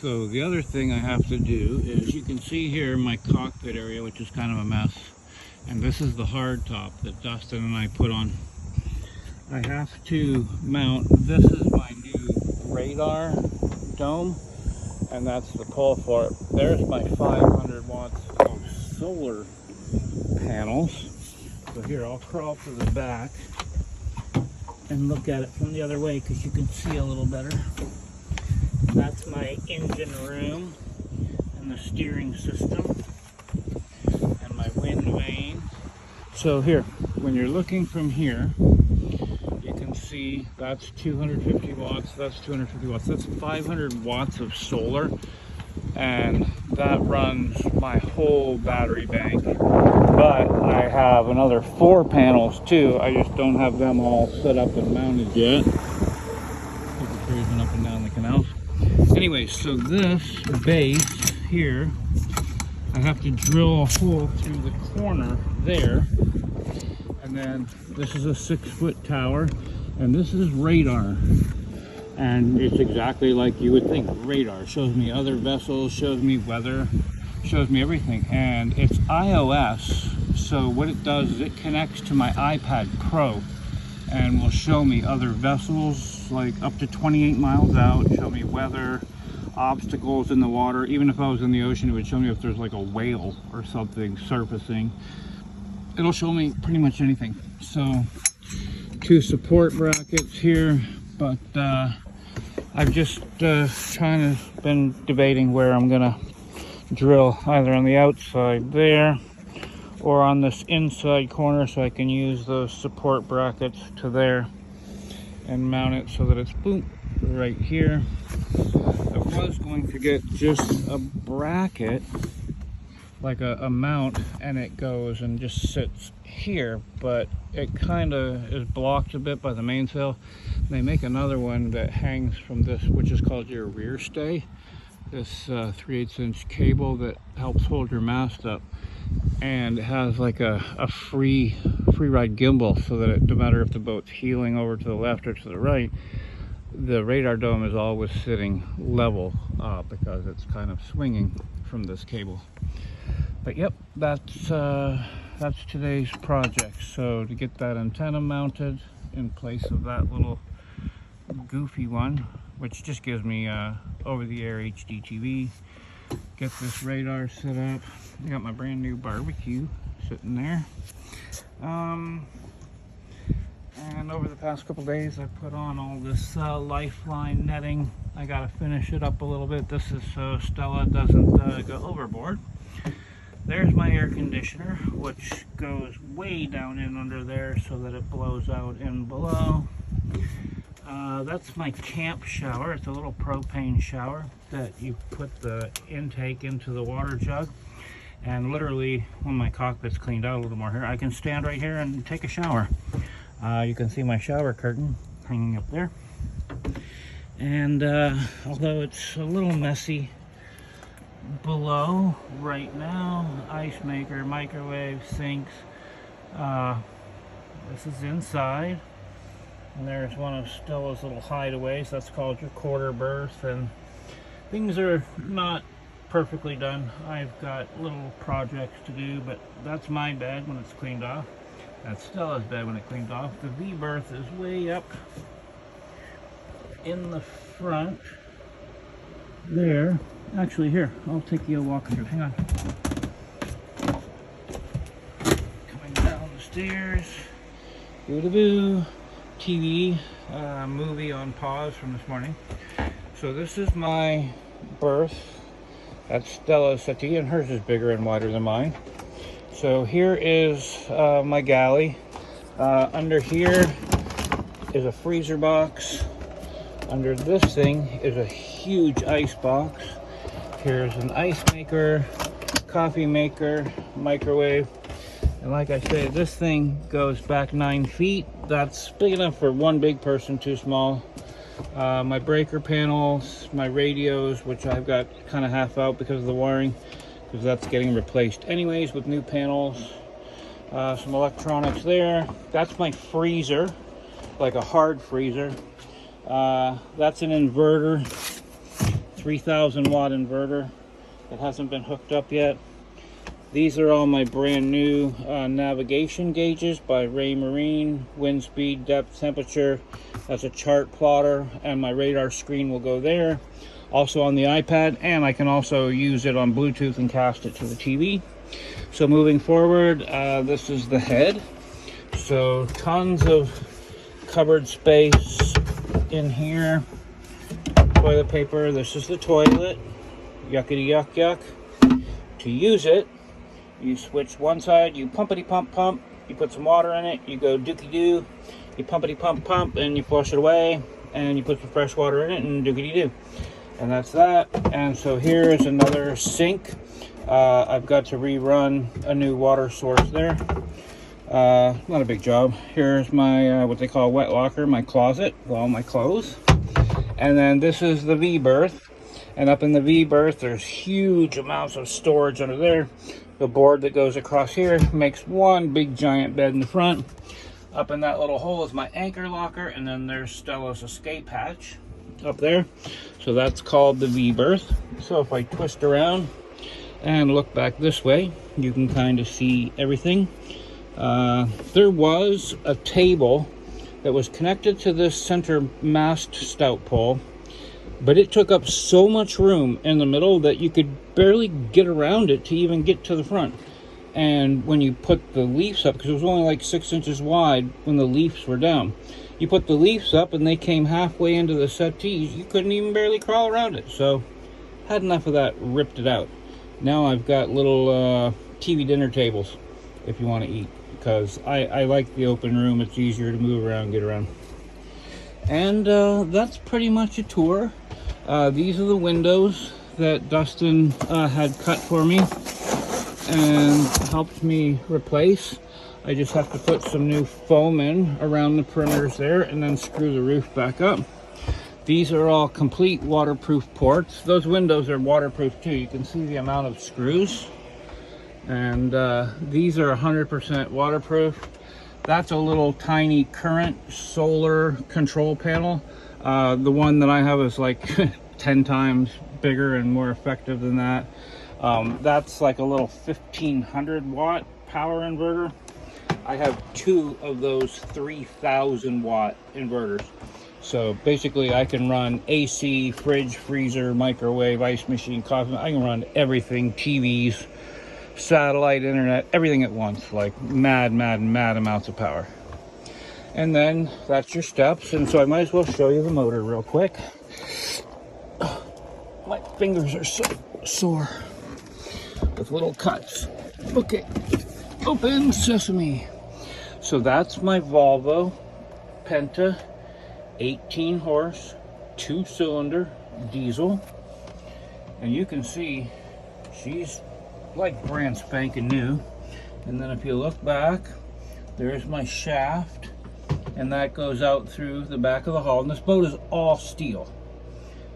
So the other thing I have to do is, you can see here my cockpit area, which is kind of a mess. And this is the hard top that Dustin and I put on. I have to mount, this is my new radar dome, and that's the pole for it. There's my 500 watts of solar panels. So here, I'll crawl to the back and look at it from the other way because you can see a little better. That's my engine room and the steering system and my wind vane. So here, when you're looking from here, you can see that's 250 watts, that's 250 watts, that's 500 watts of solar, and that runs my whole battery bank. But I have another 4 panels too. I just don't have them all set up and mounted yet. People cruising up and down the canals. Anyway, so this base here, I have to drill a hole through the corner there. And then this is a 6-foot tower, and this is radar. And it's exactly like you would think. Radar shows me other vessels, shows me weather, shows me everything. And it's iOS, so what it does is it connects to my iPad Pro and will show me other vessels, like up to 28 miles out, show me weather, obstacles in the water. Even if I was in the ocean, it would show me if there's like a whale or something surfacing. It'll show me pretty much anything. So 2 support brackets here, but I've just kind of been debating where I'm gonna drill, either on the outside there or on this inside corner, so I can use those support brackets to there and mount it so that it's boom right here. I was going to get just a bracket, like a mount, and it goes and just sits here, but it kind of is blocked a bit by the mainsail. They make another one that hangs from this, which is called your rear stay, this 3/8 inch cable that helps hold your mast up, and it has like a free ride gimbal, so that no matter if the boat's heeling over to the left or to the right, the radar dome is always sitting level because it's kind of swinging from this cable. But yep, that's today's project. So to get that antenna mounted in place of that little goofy one, which just gives me over-the-air HD TV, get this radar set up. I got my brand new barbecue sitting there. And over the past couple days, I put on all this lifeline netting. I gotta finish it up a little bit. This is so Stella doesn't go overboard. There's my air conditioner, which goes way down in under there so that it blows out in below. That's my camp shower. It's a little propane shower that you put the intake into the water jug. And literally, when my cockpit's cleaned out a little more here, I can stand right here and take a shower. You can see my shower curtain hanging up there. And although it's a little messy below right now, ice maker, microwave, sinks, this is inside, and there's one of Stella's little hideaways. That's called your quarter berth, and things are not perfectly done. I've got little projects to do, but that's my bed when it's cleaned off. That's Stella's bed when it cleaned off. The V berth is way up in the front there. Actually, here, I'll take you a walk through. Hang on. Coming down the stairs. Boo-da-boo. TV, movie on pause from this morning. So this is my berth. That's Stella's settee, and hers is bigger and wider than mine. So here is my galley. Under here is a freezer box. Under this thing is a huge ice box. Here's an ice maker, coffee maker, microwave. And like I say, this thing goes back 9 feet. That's big enough for one big person, too small. My breaker panels, my radios, which I've got kind of half out because of the wiring, because that's getting replaced anyways with new panels. Some electronics there. That's my freezer, like a hard freezer. That's an inverter, 3000 watt inverter that hasn't been hooked up yet. These are all my brand new navigation gauges by Ray Marine. Wind speed, depth, temperature. That's a chart plotter, and my radar screen will go there. Also on the iPad, and I can also use it on Bluetooth and cast it to the TV. So moving forward, this is the head. So tons of cupboard space in here. Toilet paper. This is the toilet. Yuckity yuck yuck. To use it, you switch one side, you pumpity pump pump, you put some water in it, you go dookie doo, you pumpity pump pump, and you flush it away, and you put some fresh water in it, and dookie doo. And that's that. And so here is another sink. I've got to rerun a new water source there. Not a big job. Here's my what they call wet locker, my closet with all my clothes. And then this is the V-berth. And up in the V-berth, there's huge amounts of storage under there. The board that goes across here makes one big giant bed in the front. Up in that little hole is my anchor locker, and then there's Stella's escape hatch up there. So that's called the V-berth. So if I twist around and look back this way, you can kind of see everything. There was a table that was connected to this center mast stout pole, but it took up so much room in the middle that you could barely get around it to even get to the front. And when you put the leaves up, because it was only like 6 inches wide when the leaves were down, you put the leaves up and they came halfway into the settees, you couldn't even barely crawl around it. So had enough of that, ripped it out. Now I've got little TV dinner tables if you want to eat, because I like the open room. It's easier to move around, get around. And that's pretty much a tour. These are the windows that Dustin had cut for me and helped me replace. I just have to put some new foam in around the perimeters there and then screw the roof back up. These are all complete waterproof ports. Those windows are waterproof too. You can see the amount of screws. And these are 100% waterproof. That's a little tiny current solar control panel. The one that I have is like 10 times bigger and more effective than that. That's like a little 1500 watt power inverter. I have 2 of those 3000 watt inverters. So basically I can run AC, fridge, freezer, microwave, ice machine, coffee. I can run everything, TVs, satellite, internet, everything at once, like mad amounts of power. And then that's your steps. And so I might as well show you the motor real quick. My fingers are so sore with little cuts. Okay, open sesame. So that's my Volvo Penta 18 horse 2-cylinder diesel, and you can see she's like brand spanking new. And then if you look back, there's my shaft, and that goes out through the back of the hull, and this boat is all steel,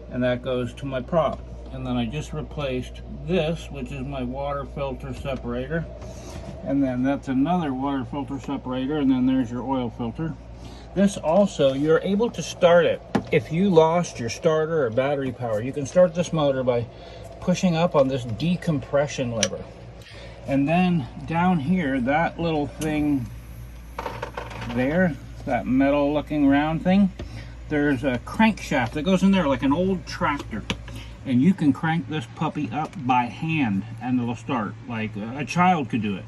and that goes to my prop. And then I just replaced this, which is my water filter separator, and then that's another water filter separator, and then there's your oil filter. This also, you're able to start it if you lost your starter or battery power. You can start this motor by pushing up on this decompression lever, and then down here, that little thing there, that metal looking round thing, there's a crankshaft that goes in there like an old tractor, and you can crank this puppy up by hand and it'll start like a child could do it.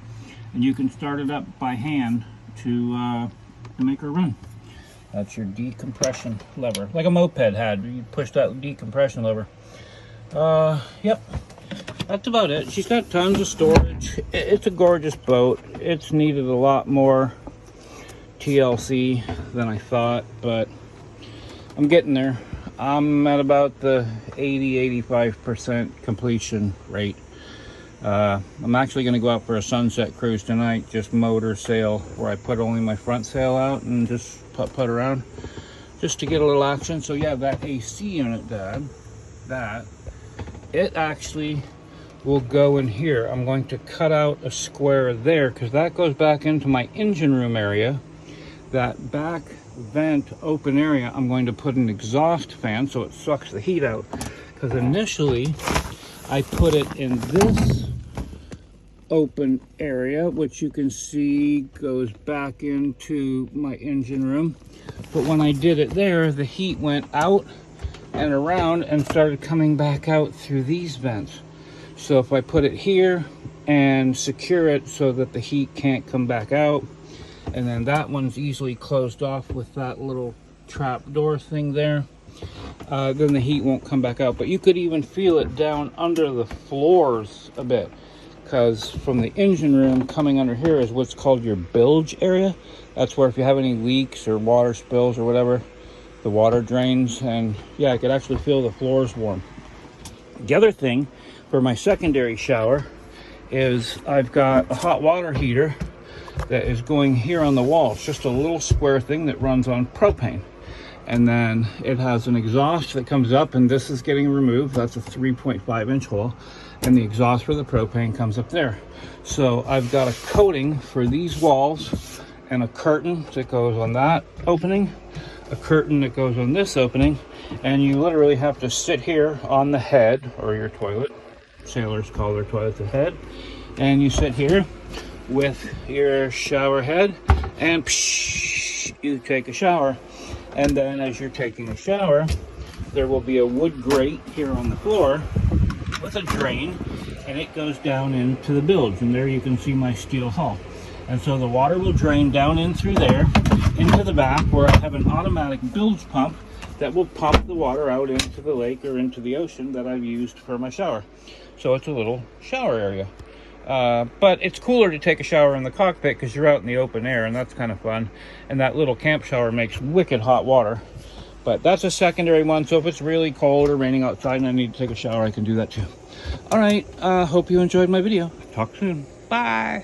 And you can start it up by hand to make her run. That's your decompression lever, like a moped had. You push that decompression lever. Yep, that's about it. She's got tons of storage. It's a gorgeous boat. It's needed a lot more TLC than I thought, but I'm getting there. I'm at about the 80-85% completion rate. I'm actually going to go out for a sunset cruise tonight, just motor sail, where I put only my front sail out and just put around, just to get a little action. So yeah, that AC unit, Dad, that it actually will go in here. I'm going to cut out a square there because that goes back into my engine room area. That back vent open area, I'm going to put an exhaust fan so it sucks the heat out, because initially I put it in this open area, which you can see goes back into my engine room. But when I did it there, the heat went out and around and started coming back out through these vents. So if I put it here and secure it so that the heat can't come back out, and then that one's easily closed off with that little trap door thing there, then the heat won't come back out. But you could even feel it down under the floors a bit, because from the engine room coming under here is what's called your bilge area. That's where if you have any leaks or water spills or whatever, the water drains. And yeah, I could actually feel the floors warm. The other thing for my secondary shower is I've got a hot water heater that is going here on the wall. It's just a little square thing that runs on propane. And then it has an exhaust that comes up, and this is getting removed. That's a 3.5-inch hole. And the exhaust for the propane comes up there. So I've got a coating for these walls and a curtain that goes on that opening, a curtain that goes on this opening, and you literally have to sit here on the head, or your toilet. Sailors call their toilet the head. And you sit here with your shower head, and you take a shower. And then as you're taking a shower, there will be a wood grate here on the floor with a drain, and it goes down into the bilge, and there you can see my steel hull. And so the water will drain down in through there into the back, where I have an automatic bilge pump that will pump the water out into the lake or into the ocean that I've used for my shower. So it's a little shower area. But it's cooler to take a shower in the cockpit because you're out in the open air, and that's kind of fun. And that little camp shower makes wicked hot water. But that's a secondary one, so if it's really cold or raining outside and I need to take a shower, I can do that too. All right, hope you enjoyed my video. Talk soon. Bye.